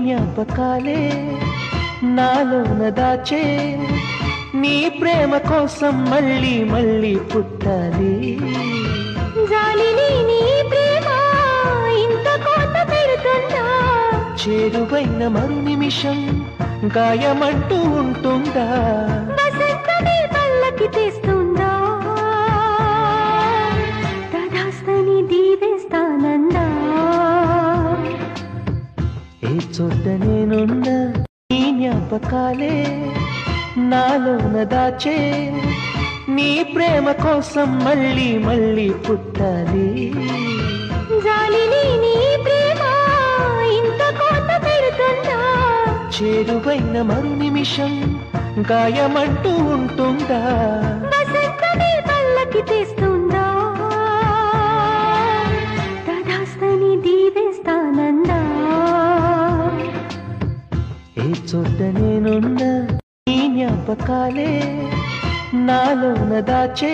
జ్ఞాపకాలే నాలోన దాచే నీ ప్రేమ కోసం మళ్ళీ మళ్ళీ పుట్టాలి జాలిని నీ ప్రేమ ఇంత కోత పెడుతుందా చేరువైన మరు నిమిషం గాయమంటూ ఉంటుందా వసంతమే పల్లకి తెస్తుందా తదాస్తని దీవేస్తానందా ఏ చోట నేనున్నా నీ జ్ఞాపకాలే నాలోన దాచే నీ ప్రేమ కోసం మళ్ళీ మళ్ళీ పుట్టాలి జాలిని నీ ప్రేమ ఇంత కోత పెడుతుందా చేరువైన మరు నిమిషం గాయమంటూ ఉంటుందా వసంతమే పల్లకి తెస్తుందా తదాస్తని దీవేస్తానందా ఏ చోట నేనున్నా నీ జ్ఞాపకాలే నాలోన దాచే